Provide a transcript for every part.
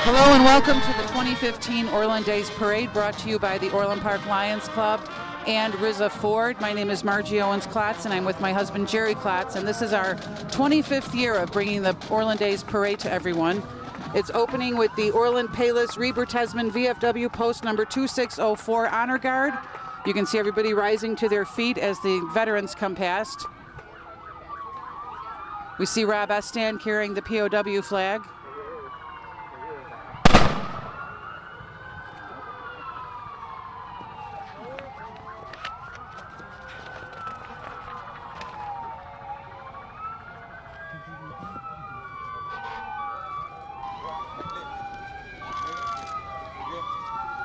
Hello and welcome to the 2015 Orland Days Parade, brought to you by the Orland Park Lions Club and Riza Ford. My name is Margie Owens-Klotz, and I'm with my husband Jerry Klotz, and this is our 25th year of bringing the Orland Days Parade to everyone. It's opening with the Orland Payless Reber Tesman VFW Post number 2604 Honor Guard. You can see everybody rising to their feet as the veterans come past. We see Rob Estan carrying the POW flag.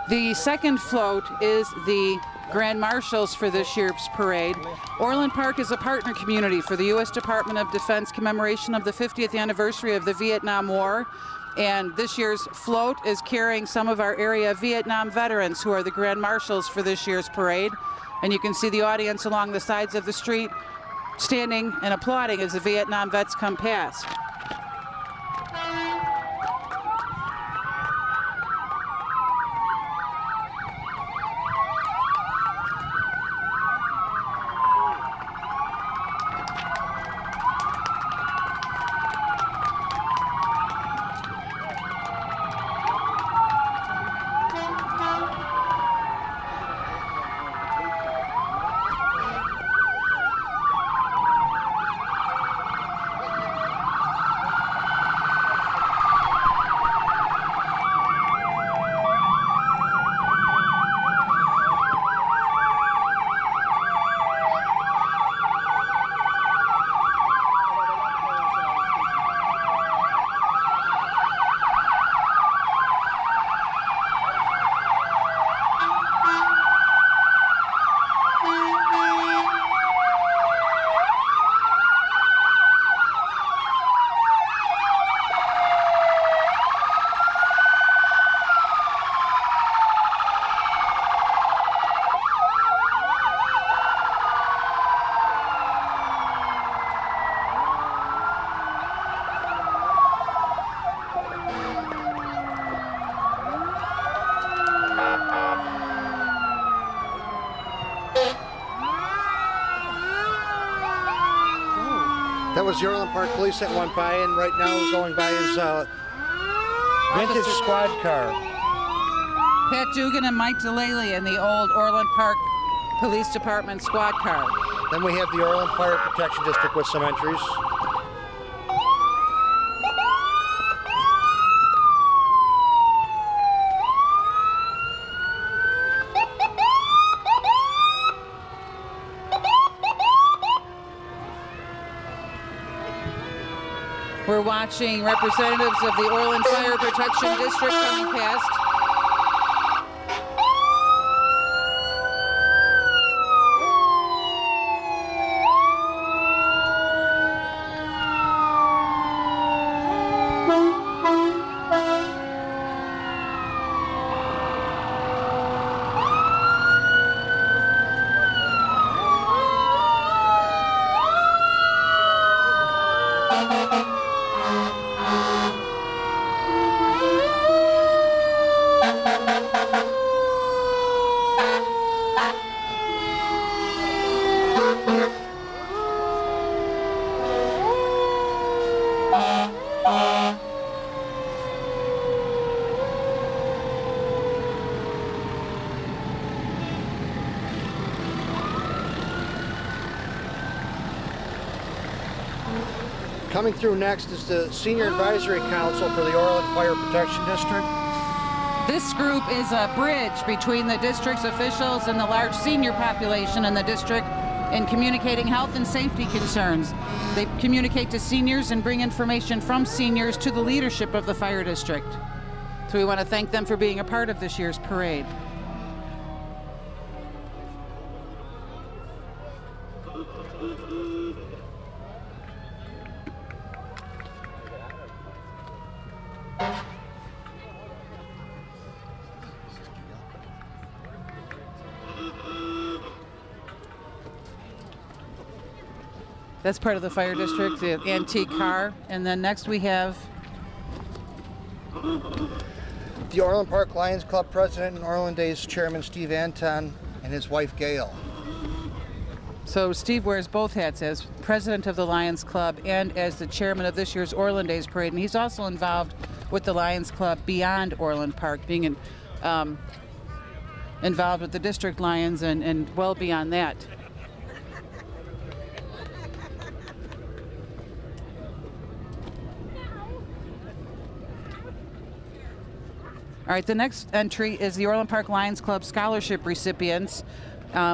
The second float is the Grand Marshals for this year's parade. Orland Park is a partner community for the U.S. Department of Defense commemoration of the 50th anniversary of the Vietnam War. And this year's float is carrying some of our area Vietnam veterans who are the Grand Marshals for this year's parade. And you can see the audience along the sides of the street standing and applauding as the Vietnam vets come past. That was the Orland Park Police that went by, and right now going by is vintage squad car. Pat Dugan and Mike Delaley in the old Orland Park Police Department squad car. Then we have the Orland Fire Protection District with some entries. We're watching representatives of the Orland Fire Protection District coming past. Coming through next is the Senior Advisory Council for the Orland Fire Protection District. This group is a bridge between the district's officials and the large senior population in the district in communicating health and safety concerns. They communicate to seniors and bring information from seniors to the leadership of the fire district. So we want to thank them for being a part of this year's parade. That's part of the fire district, the antique car. And then next we have The Orland Park Lions Club president and Orland Days chairman Steve Anton and his wife Gail. So Steve wears both hats as president of the Lions Club and as the chairman of this year's Orland Days Parade. And he's also involved with the Lions Club beyond Orland Park, being involved with the district Lions and well beyond that. All right, the next entry is the Orland Park Lions Club scholarship recipients.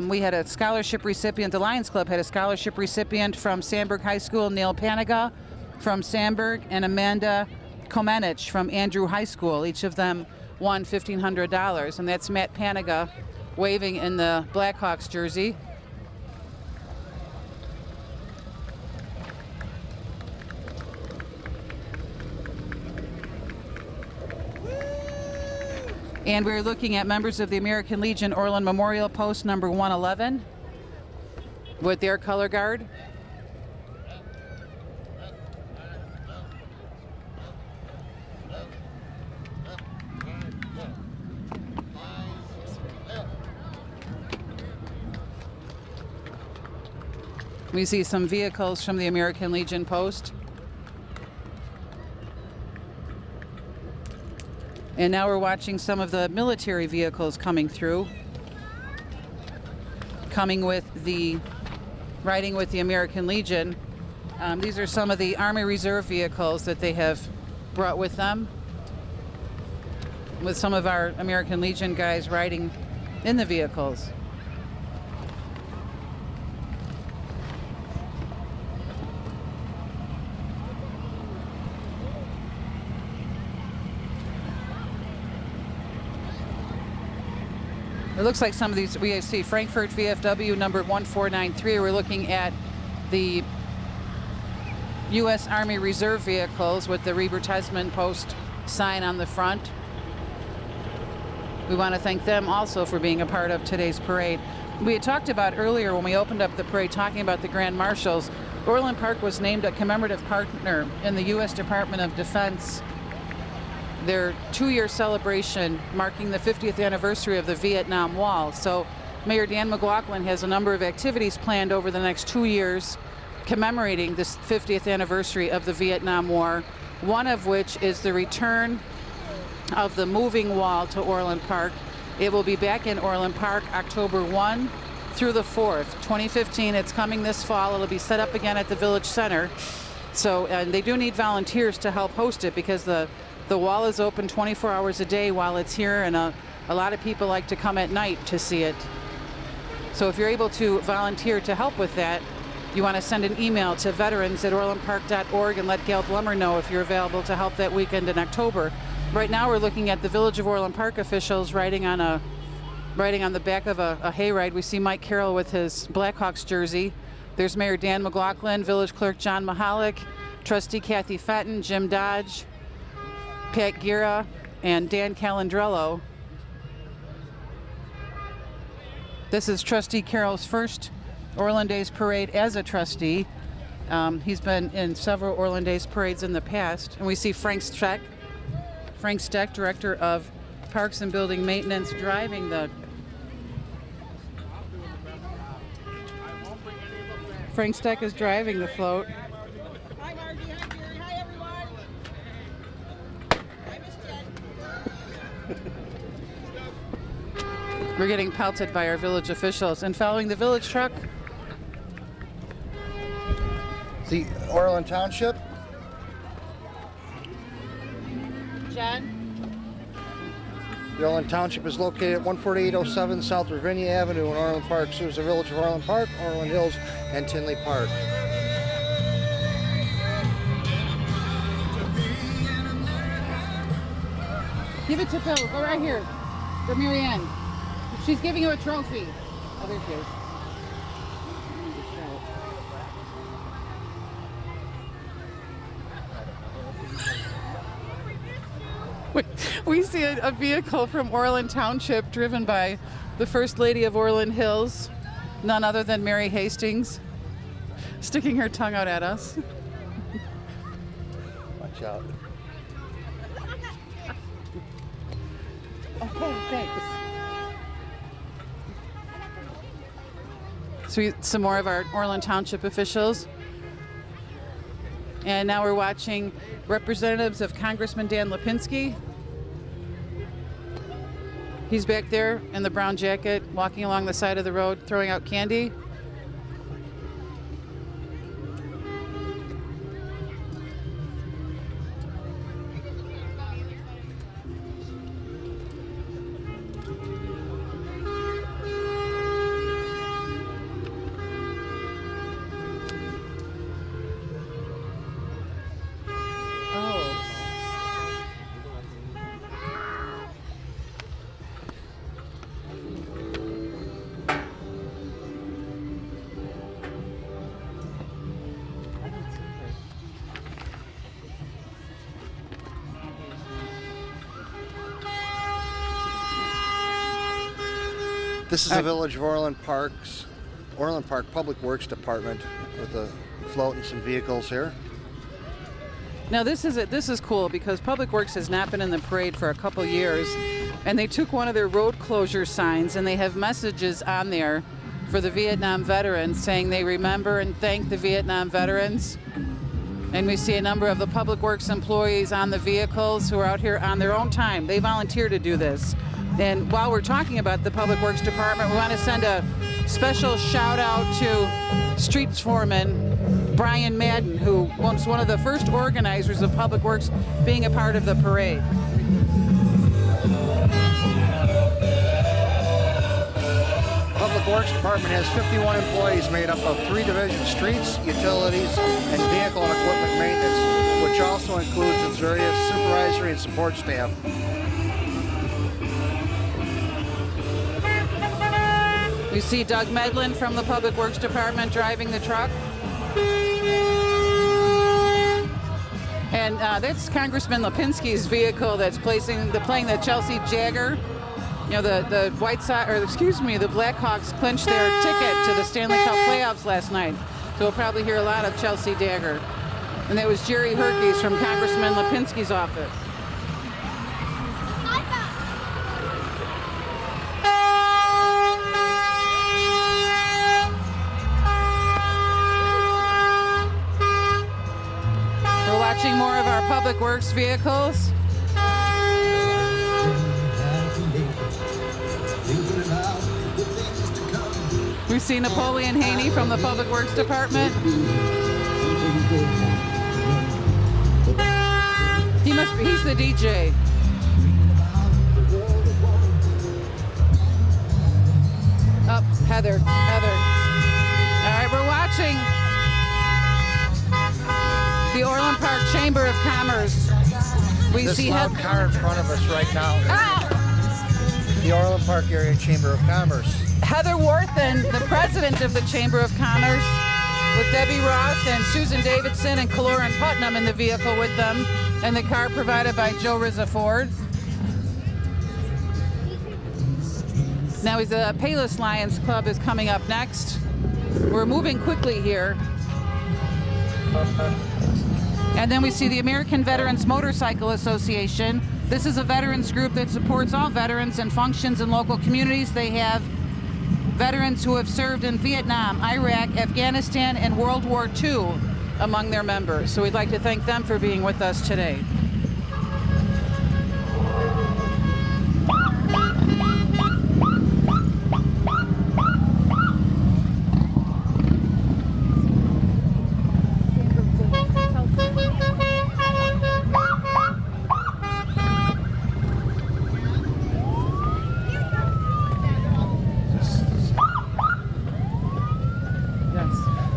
We had a scholarship recipient, the Lions Club had a scholarship recipient from Sandburg High School, Neil Paniga from Sandburg, and Amanda Komenich from Andrew High School. Each of them won $1,500, and that's Matt Paniga waving in the Blackhawks jersey. And we're looking at members of the American Legion Orland Memorial Post number 111 with their color guard. We see some vehicles from the American Legion Post. And now we're watching some of the military vehicles coming through, riding with the American Legion. These are some of the Army Reserve vehicles that they have brought with them, with some of our American Legion guys riding in the vehicles. It looks like some of these, we see Frankfurt VFW number 1493. We're looking at the U.S. Army Reserve vehicles with the Reber-Tesman Post sign on the front. We want to thank them also for being a part of today's parade. We had talked about earlier when we opened up the parade, talking about the Grand Marshals. Orland Park was named a commemorative partner in the U.S. Department of Defense, their 2-year celebration marking the 50th anniversary of the Vietnam Wall. So Mayor Dan McLaughlin has a number of activities planned over the next 2 years commemorating this 50th anniversary of the Vietnam War, one of which is the return of the moving wall to Orland Park. It will be back in Orland Park October 1 through the 4th, 2015. It's coming this fall. It'll be set up again at the Village Center. So, and they do need volunteers to help host it because the wall is open 24 hours a day while it's here, and a lot of people like to come at night to see it. So if you're able to volunteer to help with that, you want to send an email to veterans@orlandpark.org and let Gail Blummer know if you're available to help that weekend in October. Right now we're looking at the Village of Orland Park officials riding on the back of a hayride. We see Mike Carroll with his Blackhawks jersey. There's Mayor Dan McLaughlin, Village Clerk John Mahalik, Trustee Kathy Fenton, Jim Dodge, Pat Gira, and Dan Calandrello. This is Trustee Carroll's first Orland Days Parade as a trustee. He's been in several Orland Days parades in the past. And we see Frank Steck, Director of Parks and Building Maintenance, driving the... Frank Steck is driving the float. Hi, Margie. Hi, Jerry. Hi, everyone. I missed Jen. We're getting pelted by our village officials. And following the village truck, The Orland Township. Jen. The Orland Township is located at 14807 South Ravinia Avenue in Orland Park. Serves the village of Orland Park, Orland Hills, and Tinley Park. Give it to Phil. Go right here. For Mary Ann. She's giving you a trophy. Oh, there she is. We see a vehicle from Orland Township driven by the First Lady of Orland Hills, none other than Mary Hastings, sticking her tongue out at us. Watch out. Okay, thanks. So some more of our Orland Township officials. And now we're watching representatives of Congressman Dan Lipinski. He's back there in the brown jacket, walking along the side of the road, throwing out candy. This is the Village of Orland Park Public Works Department with a float and some vehicles here. Now this is cool because Public Works has not been in the parade for a couple years, and they took one of their road closure signs and they have messages on there for the Vietnam veterans saying they remember and thank the Vietnam veterans. And we see a number of the Public Works employees on the vehicles who are out here on their own time. They volunteer to do this. And while we're talking about the Public Works Department, we want to send a special shout out to Streets Foreman Brian Madden, who was one of the first organizers of Public Works being a part of the parade. Public Works Department has 51 employees made up of 3 divisions: streets, utilities, and vehicle and equipment maintenance, which also includes its various supervisory and support staff. We see Doug Medlin from the Public Works Department driving the truck. And that's Congressman Lipinski's vehicle that's playing the Chelsea Jagger. You know, the the Blackhawks clinched their ticket to the Stanley Cup playoffs last night. So we'll probably hear a lot of Chelsea Dagger. And that was Jerry Herkes from Congressman Lipinski's office. We're watching more of our Public Works vehicles. We see Napoleon Haney from the Public Works Department. He's the DJ. Oh, Heather. All right, we're watching the Orland Park Chamber of Commerce. We This see loud car in front of us right now. Ah! The Orland Park Area Chamber of Commerce. Heather Worthen, the president of the Chamber of Commerce, with Debbie Ross and Susan Davidson and Kaloran Putnam in the vehicle with them, and the car provided by Joe Rizza Ford. Now the Payless Lions Club is coming up next. We're moving quickly here. And then we see the American Veterans Motorcycle Association. This is a veterans group that supports all veterans and functions in local communities. They have veterans who have served in Vietnam, Iraq, Afghanistan, and World War II among their members. So we'd like to thank them for being with us today.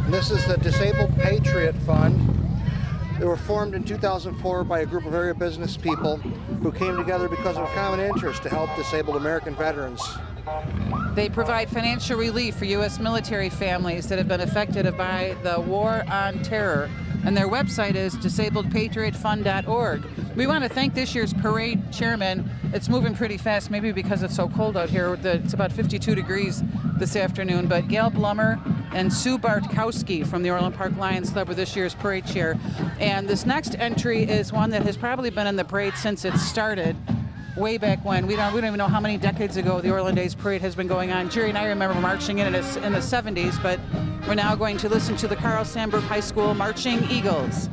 This is the Disabled Patriot Fund. They were formed in 2004 by a group of area business people who came together because of a common interest to help disabled American veterans. They provide financial relief for U.S. military families that have been affected by the war on terror. And their website is disabledpatriotfund.org. We want to thank this year's parade chairman. It's moving pretty fast, maybe because it's so cold out here. It's about 52 degrees this afternoon. But Gail Blummer and Sue Bartkowski from the Orland Park Lions Club were this year's parade chair. And this next entry is one that has probably been in the parade since it started. way back when. We don't even know how many decades ago the Orland Days Parade has been going on. Jerry and I remember marching in the 70s, but we're now going to listen to the Carl Sandburg High School Marching Eagles.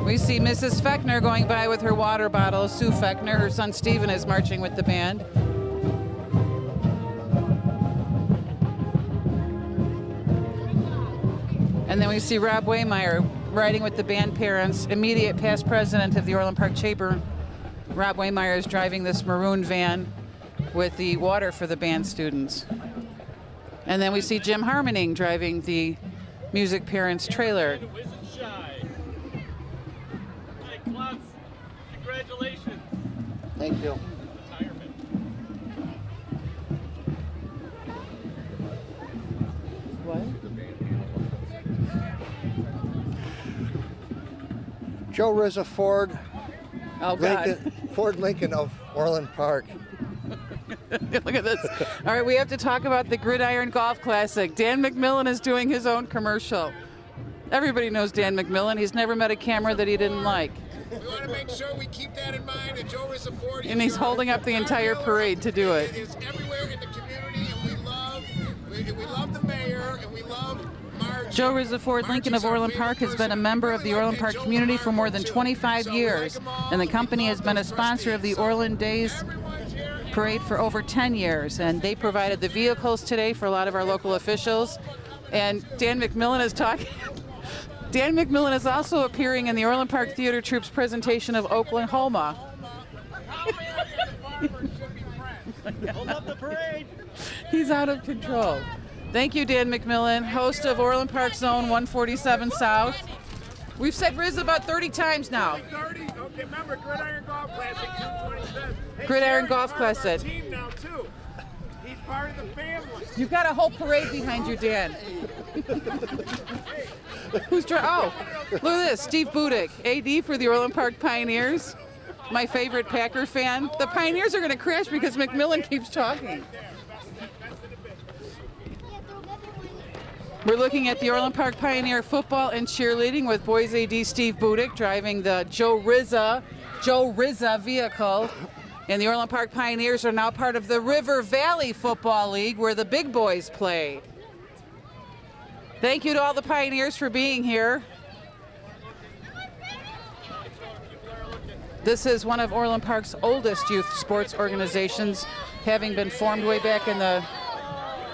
We see Mrs. Feckner going by with her water bottle. Sue Feckner, her son Stephen is marching with the band. And then we see Rob Waymeyer riding with the band parents, immediate past president of the Orland Park Chamber. Rob Waymeyer is driving this maroon van with the water for the band students. And then we see Jim Harmoning driving the music parents trailer. Congratulations. Thank you. What? Joe Rizza Ford, Oh, God. Ford Lincoln of Orland Park. Look at this. All right, we have to talk about the Gridiron Golf Classic. Dan McMillan is doing his own commercial. Everybody knows Dan McMillan. He's never met a camera that he didn't like. We want to make sure we keep that in mind. And Joe Rizza Ford, And he's holding up the entire parade to do it. It is everywhere in the community, and we love the mayor, and we love Marge. Joe Rizza Ford Lincoln of Orland Park has been a member of the Orland Park community for more than 25 years, and the company has been a sponsor of the Orland Days Parade for over 10 years, and they provided the vehicles today for a lot of our local officials. And Dan McMillan is talking. Dan McMillan is also appearing in the Orland Park Theater Troupe's presentation of Oklahoma. Hold up the parade. He's out of control. Thank you, Dan McMillan, host of Orland Park Zone 147 South. We've said Riz about 30 times now. 30. Okay, remember Gridiron Golf Classic, June 25th. Hey, Gridiron Jerry's Golf part of our Classic. team now too. He's part of the family. You've got a whole parade behind you, Dan. Oh, look at this. Steve Budick, AD for the Orland Park Pioneers. My favorite Packer fan. The Pioneers are going to crash because McMillan keeps talking. We're looking at the Orland Park Pioneer football and cheerleading with boys AD Steve Budick driving the Joe Rizza vehicle. And the Orland Park Pioneers are now part of the River Valley Football League where the big boys play. Thank you to all the Pioneers for being here. This is one of Orland Park's oldest youth sports organizations, having been formed way back in the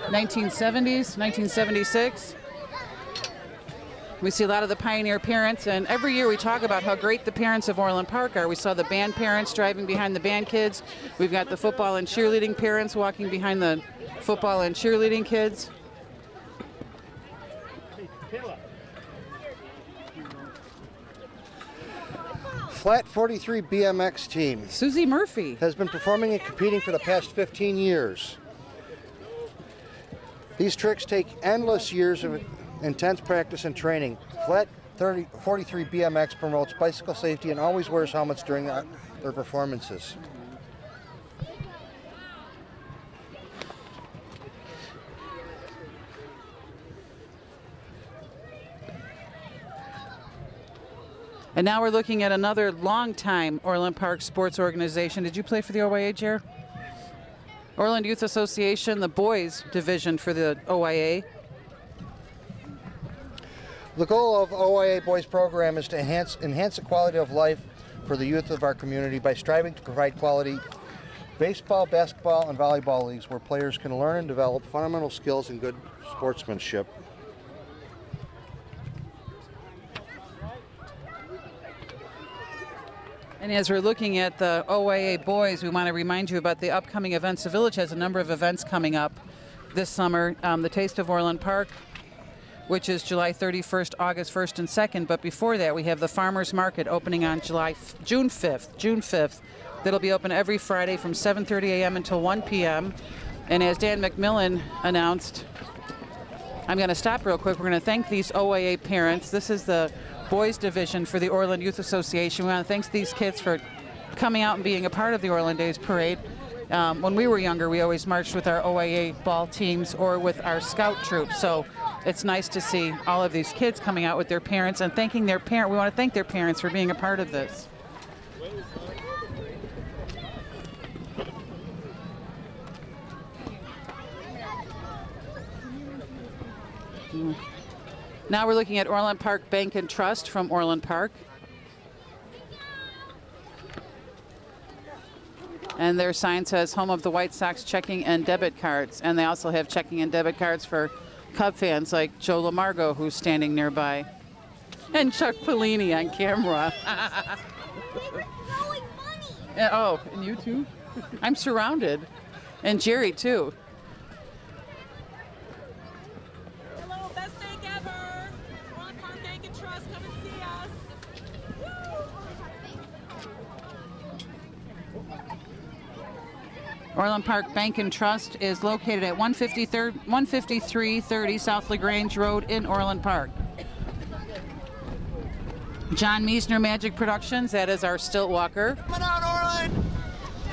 1970s, 1976. We see a lot of the Pioneer parents, and every year we talk about how great the parents of Orland Park are. We saw the band parents driving behind the band kids. We've got the football and cheerleading parents walking behind the football and cheerleading kids. Flat 43 BMX team Susie Murphy. has been performing and competing for the past 15 years. These tricks take endless years of intense practice and training. Flat 43 BMX promotes bicycle safety and always wears helmets during their performances. And now we're looking at another longtime Orland Park sports organization. Did you play for the OYA, Jer? Orland Youth Association, the boys division for the OYA. The goal of OYA Boys Program is to enhance the quality of life for the youth of our community by striving to provide quality baseball, basketball, and volleyball leagues where players can learn and develop fundamental skills and good sportsmanship. And as we're looking at the OYA boys, we want to remind you about the upcoming events. The Village has a number of events coming up this summer. The Taste of Orland Park which is July 31st, August 1st, and 2nd. But before that, we have the Farmers Market opening on June 5th. That'll be open every Friday from 7:30 a.m. until 1 p.m. And as Dan McMillan announced, I'm going to stop real quick. We're going to thank these OAA parents. This is the boys division for the Orland Youth Association. We want to thank these kids for coming out and being a part of the Orland Days Parade. When we were younger, we always marched with our OAA ball teams or with our scout troop. So it's nice to see all of these kids coming out with their parents and thanking their parent. We want to thank their parents for being a part of this. Now we're looking at Orland Park Bank and Trust from Orland Park. And their sign says home of the White Sox checking and debit cards. And they also have checking and debit cards for Cub fans like Joe Lamargo, who's standing nearby. And Chuck Polini on camera. Oh, and you too? I'm surrounded. And Jerry too. Hello, best day ever. Orland Park Bank and Trust, come and see us. Orland Park Bank and Trust is located at 15330 South LaGrange Road in Orland Park. John Meisner Magic Productions, that is our stilt walker. Come on, Orland.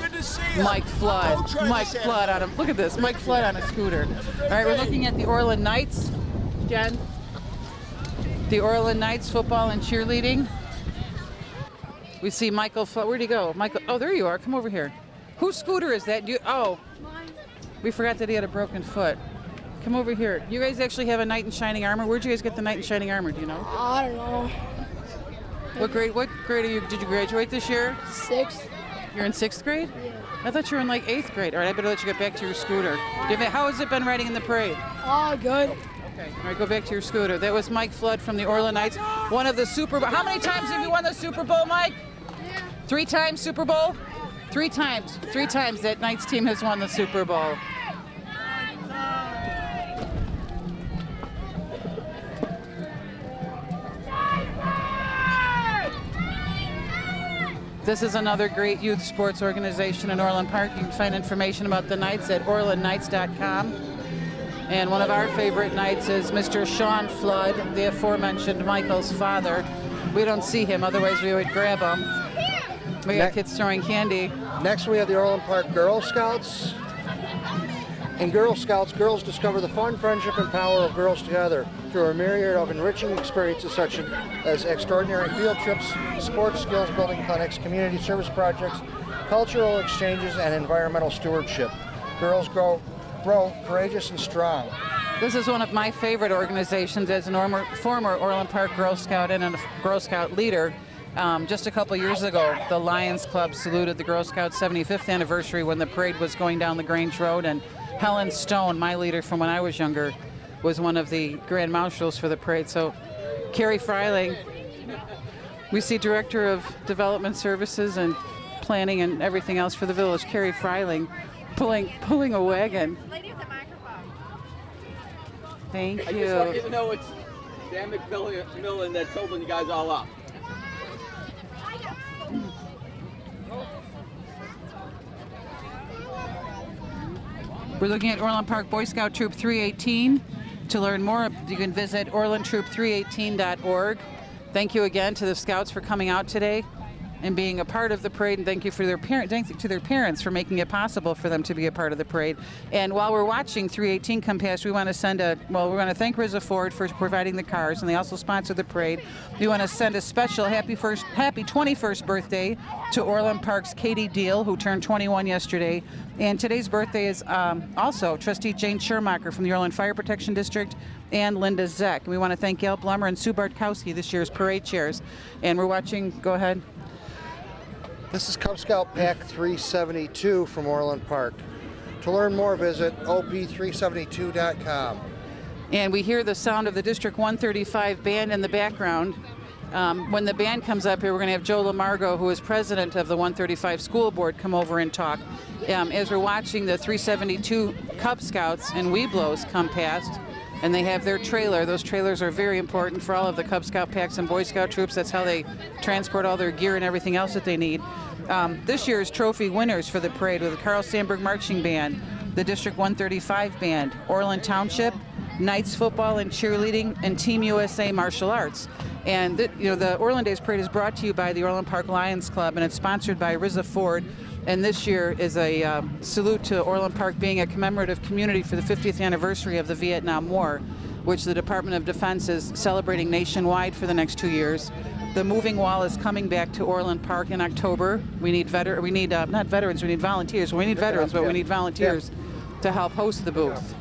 Good to see you. Mike Flood. Don't try Mike this Flood on him. Look at this. Mike Flood on a scooter. All right, we're looking at the Orland Knights. Jen. The Orland Knights football and cheerleading. We see Michael Flood. Where'd he go? Michael. Oh, there you are. Come over here. Whose scooter is that? We forgot that he had a broken foot. Come over here. You guys actually have a knight in shining armor. Where'd you guys get the knight in shining armor? Do you know? I don't know. What grade are you? Did you graduate this year? 6th. You're in 6th grade? Yeah. I thought you were in like 8th grade. All right, I better let you get back to your scooter. How has it been riding in the parade? Oh, good. Okay. All right, go back to your scooter. That was Mike Flood from the Orland Knights, one of the Super Bowl. How many times have you won the Super Bowl, Mike? Yeah. 3 times Super Bowl? 3 times. 3 times that Knights team has won the Super Bowl. This is another great youth sports organization in Orland Park. You can find information about the Knights at orlandknights.com. And one of our favorite Knights is Mr. Sean Flood, the aforementioned Michael's father. We don't see him, otherwise we would grab him. We got kids throwing candy. Next, we have the Orland Park Girl Scouts. In Girl Scouts, girls discover the fun, friendship, and power of girls together through a myriad of enriching experiences such as extraordinary field trips, sports skills building clinics, community service projects, cultural exchanges, and environmental stewardship. Girls grow courageous and strong. This is one of my favorite organizations as a former Orland Park Girl Scout and a Girl Scout leader. Just a couple years ago, the Lions Club saluted the Girl Scouts 75th anniversary when the parade was going down LaGrange Road, and Helen Stone, my leader from when I was younger, was one of the grand marshals for the parade. So Carrie Freiling, we see Director of Development Services and Planning and everything else for the village, Carrie Freiling, pulling a wagon. Lady with the microphone. Thank I just want you you. to know it's Dan McMillan that's holding you guys all up. We're looking at Orland Park Boy Scout Troop 318. To learn more, you can visit orlandtroop318.org. Thank you again to the Scouts for coming out today and being a part of the parade, and thank you for their parents for making it possible for them to be a part of the parade. And while we're watching 318 come past, we want to we're going to thank Rizza Ford for providing the cars, and they also sponsor the parade. We want to send a special happy 21st birthday to Orland Park's Katie Deal, who turned 21 yesterday. And today's birthday is also Trustee Jane Schermacher from the Orland Fire Protection District and Linda Zeck. We want to thank Gail Blummer and Sue Bartkowski, this year's parade chairs. And we're watching, go ahead. This is Cub Scout Pack 372 from Orland Park. To learn more, visit op372.com. And we hear the sound of the District 135 band in the background. When the band comes up here, we're going to have Joe Lamargo, who is president of the 135 School Board, come over and talk. As we're watching the 372 Cub Scouts and Weeblos come past, and they have their trailer. Those trailers are very important for all of the Cub Scout packs and Boy Scout troops. That's how they transport all their gear and everything else that they need. This year's trophy winners for the parade were the Carl Sandburg Marching Band, the District 135 Band, Orland Township, Knights Football and Cheerleading, and Team USA Martial Arts. And the Orland Days Parade is brought to you by the Orland Park Lions Club, and it's sponsored by Riza Ford. And this year is a salute to Orland Park being a commemorative community for the 50th anniversary of the Vietnam War, which the Department of Defense is celebrating nationwide for the next 2 years. The moving wall is coming back to Orland Park in October. We need volunteers. We need veterans, but we need volunteers to help host the booth.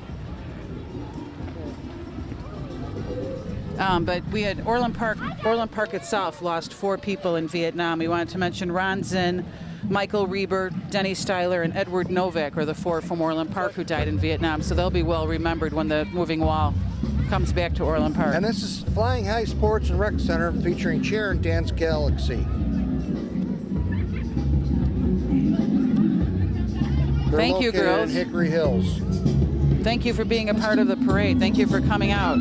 But we had Orland Park itself lost 4 people in Vietnam. We wanted to mention Ron Zinn, Michael Reber, Denny Styler, and Edward Novak are the 4 from Orland Park who died in Vietnam. So they'll be well remembered when the moving wall comes back to Orland Park. And this is Flying High Sports and Rec Center featuring Cheer and Dance Galaxy. They're Thank you, located girls. in Hickory Hills. Thank you for being a part of the parade. Thank you for coming out.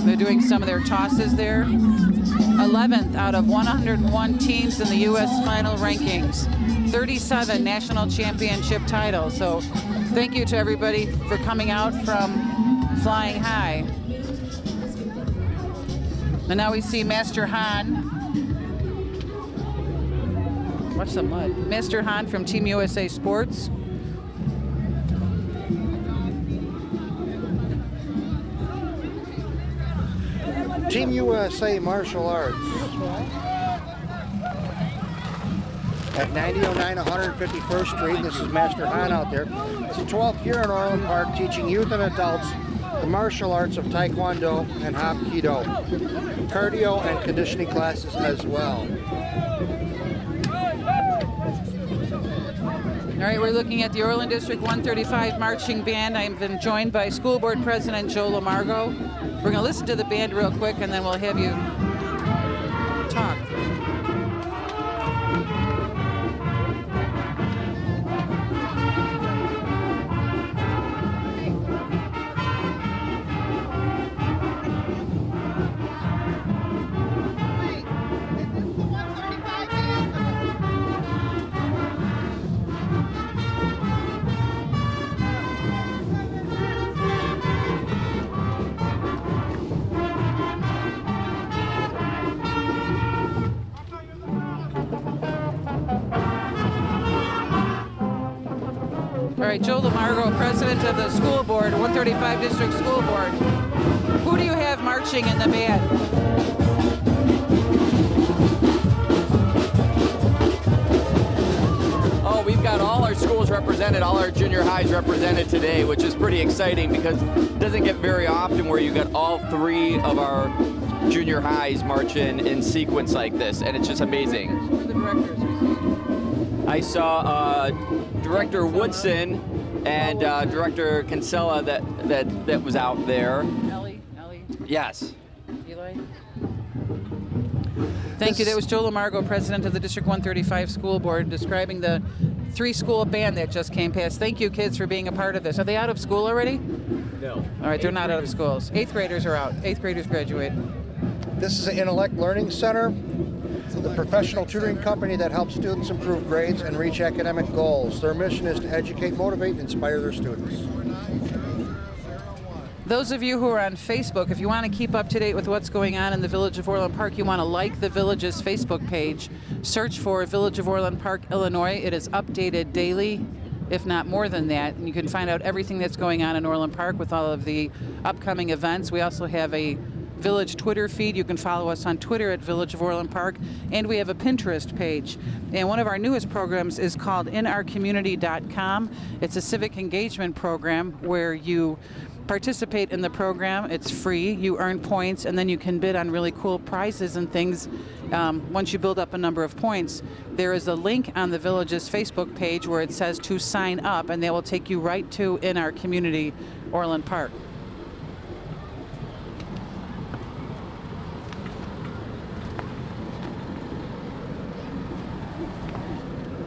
They're doing some of their tosses there. 11th out of 101 teams in the U.S. final rankings. 37 national championship titles. So thank you to everybody for coming out from Flying High. And now we see Master Han. Watch the mud. Master Han from Team USA Sports. Team USA Martial Arts at 9009 151st Street. This is Master Han out there. It's the 12th year in Orland Park teaching youth and adults the martial arts of Taekwondo and Hapkido, cardio and conditioning classes as well. All right, we're looking at the Orland District 135 Marching Band. I've been joined by School Board President Joe Lamargo. We're going to listen to the band real quick, and then we'll have you talk. All right, Joe Lamargo, President of the School Board, 135 District School Board. Who do you have marching in the band? Oh, we've got all our schools represented, all our junior highs represented today, which is pretty exciting because it doesn't get very often where you got all 3 of our junior highs marching in sequence like this, and it's just amazing. Who are the directors? I saw Director Woodson and Director Kinsella that was out there. Ellie? Yes. Eli? Thank you. That was Joe Lamargo, President of the District 135 School Board, describing the 3-school band that just came past. Thank you, kids, for being a part of this. Are they out of school already? No. All right, they're not out of schools. 8th graders are out. 8th graders graduate. This is the Intellect Learning Center, the professional tutoring company that helps students improve grades and reach academic goals. Their mission is to educate, motivate, and inspire their students. Those of you who are on Facebook, if you want to keep up to date with what's going on in the Village of Orland Park, you want to like the Village's Facebook page. Search for Village of Orland Park, Illinois. It is updated daily, if not more than that. And you can find out everything that's going on in Orland Park with all of the upcoming events. We also have a Village Twitter feed. You can follow us on Twitter at Village of Orland Park, and we have a Pinterest page. And one of our newest programs is called inourcommunity.com. It's a civic engagement program where you participate in the program. It's free. You earn points, and then you can bid on really cool prizes and things once you build up a number of points. There is a link on the Village's Facebook page where it says to sign up, and they will take you right to In Our Community, Orland Park.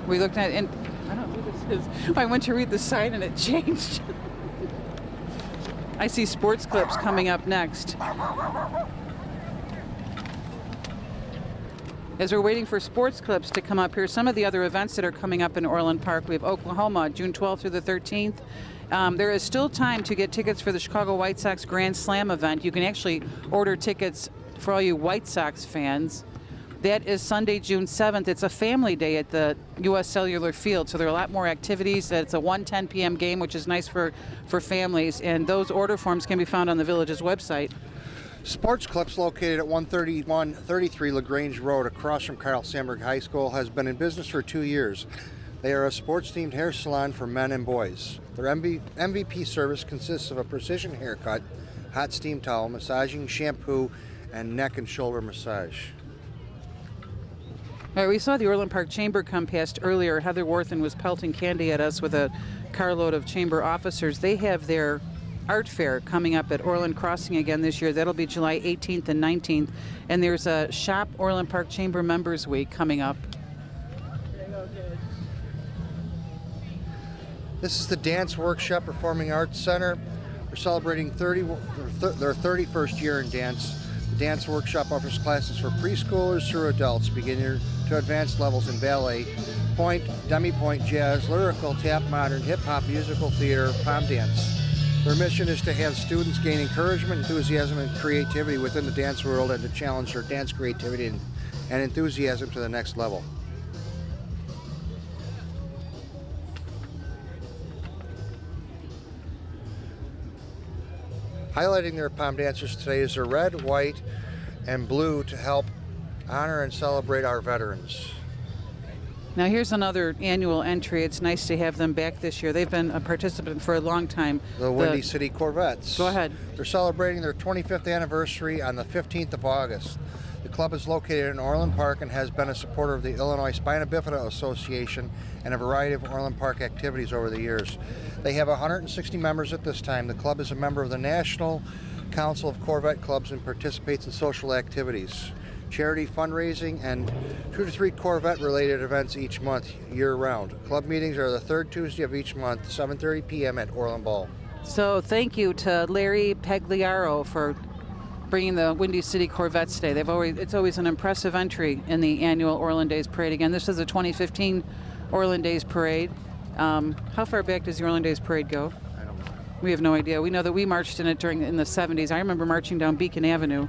We looked at it, and I don't know who this is. I went to read the sign and it changed. I see sports clips coming up next. As we're waiting for sports clips to come up here, some of the other events that are coming up in Orland Park. We have Oklahoma, June 12th through the 13th. There is still time to get tickets for the Chicago White Sox Grand Slam event. You can actually order tickets for all you White Sox fans. That is Sunday, June 7th. It's a family day at the U.S. Cellular Field, so there are a lot more activities. It's a 1:10 p.m. game, which is nice for families, and those order forms can be found on the Village's website. Sports Clips, located at 13133 LaGrange Road across from Carl Sandburg High School, has been in business for 2 years. They are a sports-themed hair salon for men and boys. Their MVP service consists of a precision haircut, hot steam towel, massaging, shampoo, and neck and shoulder massage. All right, we saw the Orland Park Chamber come past earlier. Heather Worthen was pelting candy at us with a carload of chamber officers. They have their art fair coming up at Orland Crossing again this year. That'll be July 18th and 19th. And there's a Shop Orland Park Chamber Members Week coming up. This is the Dance Workshop Performing Arts Center. We're celebrating their 31st year in dance. The Dance Workshop offers classes for preschoolers through adults, beginner to advanced levels in ballet, point, demi-point, jazz, lyrical, tap, modern, hip-hop, musical theater, pom dance. Their mission is to have students gain encouragement, enthusiasm, and creativity within the dance world and to challenge their dance creativity and enthusiasm to the next level. Highlighting their pom dancers today is their red, white, and blue to help honor and celebrate our veterans. Now here's another annual entry. It's nice to have them back this year. They've been a participant for a long time. The Windy City Corvettes. Go ahead. They're celebrating their 25th anniversary on the 15th of August. The club is located in Orland Park and has been a supporter of the Illinois Spina Bifida Association and a variety of Orland Park activities over the years. They have 160 members at this time. The club is a member of the National Council of Corvette Clubs and participates in social activities, charity fundraising, and 2 to 3 Corvette-related events each month, year-round. Club meetings are the third Tuesday of each month, 7:30 p.m. at Orland Ball. So thank you to Larry Pagliaro for bringing the Windy City Corvettes today. It's always an impressive entry in the annual Orland Days Parade. Again, this is the 2015 Orland Days Parade. How far back does the Orland Days Parade go? I don't know. We have no idea. We know that we marched in it in the 70s. I remember marching down Beacon Avenue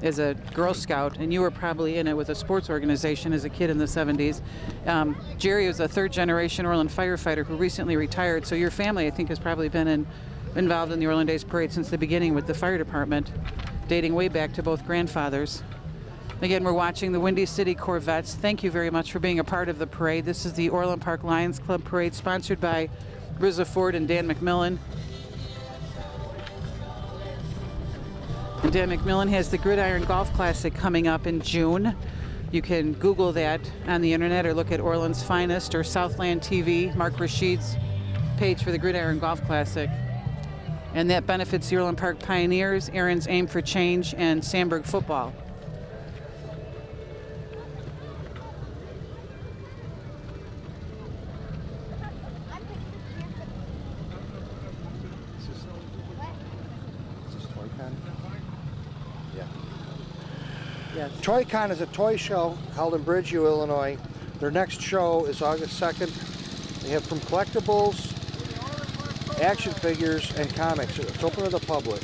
as a Girl Scout, and you were probably in it with a sports organization as a kid in the 70s. Jerry was a third-generation Orland firefighter who recently retired, so your family, I think, has probably been involved in the Orland Days Parade since the beginning with the fire department, dating way back to both grandfathers. Again, we're watching the Windy City Corvettes. Thank you very much for being a part of the parade. This is the Orland Park Lions Club Parade, sponsored by Rizza Ford and Dan McMillan. And Dan McMillan has the Gridiron Golf Classic coming up in June. You can Google that on the internet or look at Orland's Finest or Southland TV, Mark Rashid's page for the Gridiron Golf Classic. And that benefits the Orland Park Pioneers, Aaron's Aim for Change, and Sandburg Football. Yes. Toy-Con is a toy show held in Bridgeview, Illinois. Their next show is August 2nd. They have from collectibles, action figures, and comics. It's open to the public.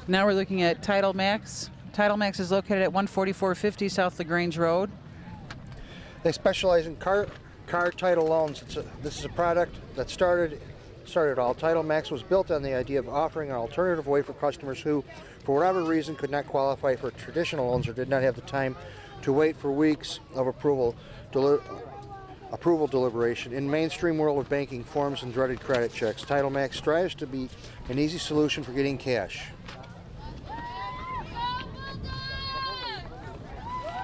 Now we're looking at Title Max. Title Max is located at 14450 South LaGrange Road. They specialize in car title loans. This is a product that started all. Title Max was built on the idea of offering an alternative way for customers who, for whatever reason, could not qualify for traditional loans or did not have the time to wait for weeks of approval deliberation. In mainstream world of banking, forms and dreaded credit checks, Title Max strives to be an easy solution for getting cash.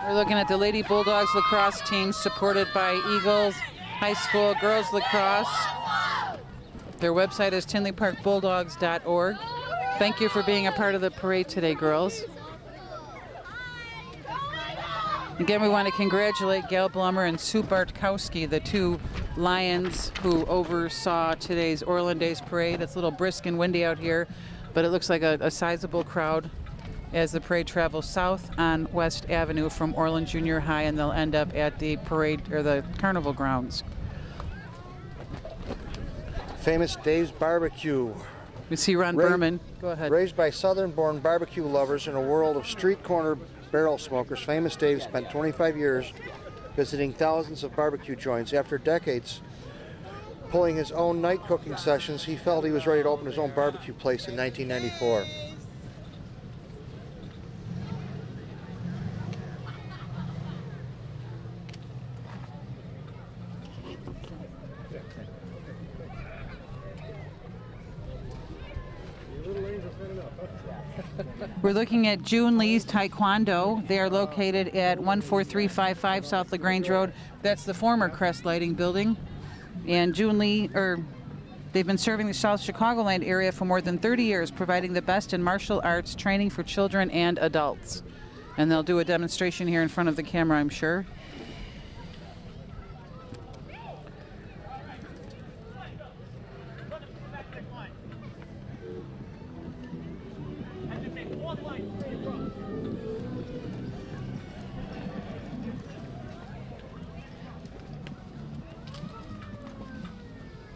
We're looking at the Lady Bulldogs lacrosse team supported by Eagles High School Girls Lacrosse. Their website is tinleyparkbulldogs.org. Thank you for being a part of the parade today, girls. Again, we want to congratulate Gail Blummer and Sue Bartkowski, the two Lions who oversaw today's Orland Days parade. It's a little brisk and windy out here, but it looks like a sizable crowd as the parade travels south on West Avenue from Orland Junior High, and they'll end up at the parade or the carnival grounds. Famous Dave's Barbecue. We see Ron Berman. Go ahead. Raised by Southern-born barbecue lovers in a world of street corner barrel smokers, Famous Dave spent 25 years visiting thousands of barbecue joints. After decades pulling his own night cooking sessions, he felt he was ready to open his own barbecue place in 1994. We're looking at June Lee's Taekwondo. They are located at 14355 South LaGrange Road. That's the former Crest Lighting Building. And June Lee, they've been serving the South Chicagoland area for more than 30 years, providing the best in martial arts training for children and adults. And they'll do a demonstration here in front of the camera, I'm sure.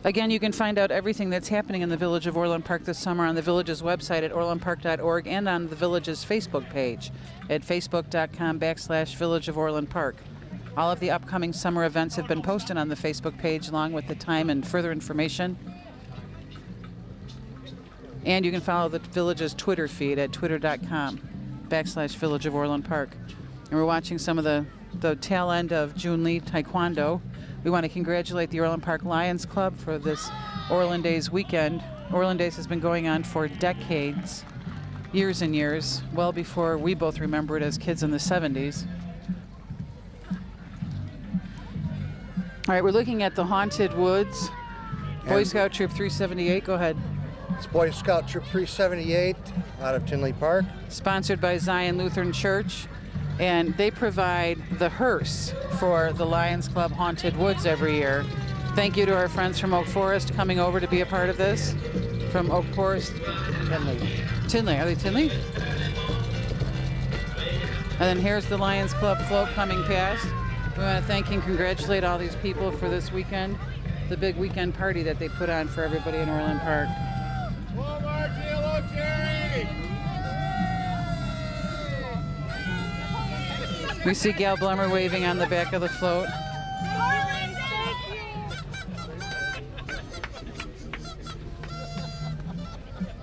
Again, you can find out everything that's happening in the Village of Orland Park this summer on the Village's website at orlandpark.org and on the Village's Facebook page at facebook.com/Village of Orland Park. All of the upcoming summer events have been posted on the Facebook page along with the time and further information. And you can follow the Village's Twitter feed at twitter.com/Village of Orland Park. And we're watching some of the tail end of June Lee Taekwondo. We want to congratulate the Orland Park Lions Club for this Orland Days weekend. Orland Days has been going on for decades, years and years, well before we both remember it as kids in the 70s. All right, we're looking at the Haunted Woods. Boy Scout Troop 378, go ahead. It's Boy Scout Troop 378 out of Tinley Park. Sponsored by Zion Lutheran Church. And they provide the hearse for the Lions Club Haunted Woods every year. Thank you to our friends from Oak Forest coming over to be a part of this. From Oak Forest. Tinley. Are they Tinley? And then here's the Lions Club float coming past. We want to thank and congratulate all these people for this weekend, the big weekend party that they put on for everybody in Orland Park. We see Gail Blummer waving on the back of the float.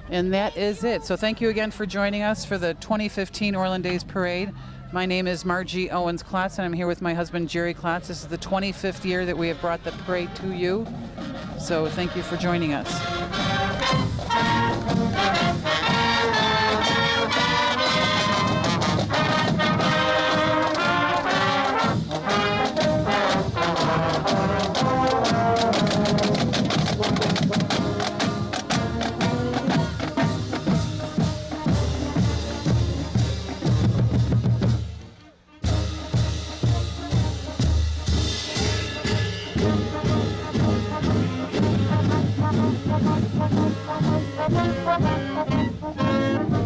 And that is it. So thank you again for joining us for the 2015 Orland Days Parade. My name is Margie Owens-Klotz, and I'm here with my husband, Jerry Klotz. This is the 25th year that we have brought the parade to you. So thank you for joining us. Thank you.